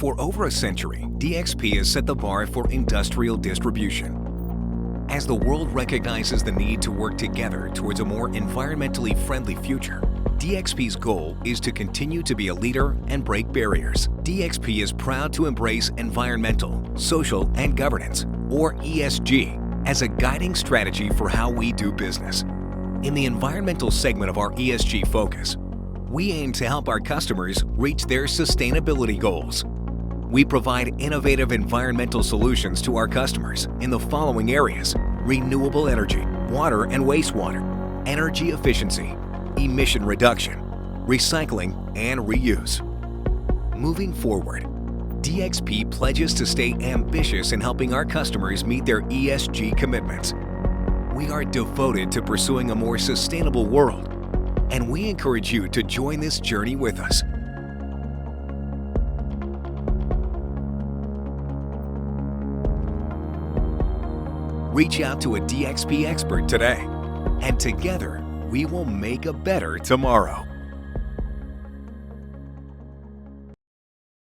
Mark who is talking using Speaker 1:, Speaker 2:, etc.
Speaker 1: For over a century, DXP has set the bar for industrial distribution. As the world recognizes the need to work together towards a more environmentally friendly future, DXP's goal is to continue to be a leader and break barriers. DXP is proud to embrace environmental, social, and governance, or ESG, as a guiding strategy for how we do business. In the environmental segment of our ESG focus, we aim to help our customers reach their sustainability goals. We provide innovative environmental solutions to our customers in the following areas: renewable energy, water and wastewater, energy efficiency, emission reduction, recycling, and reuse. Moving forward, DXP pledges to stay ambitious in helping our customers meet their ESG commitments. We are devoted to pursuing a more sustainable world, and we encourage you to join this journey with us. Reach out to a DXP expert today, and together we will make a better tomorrow.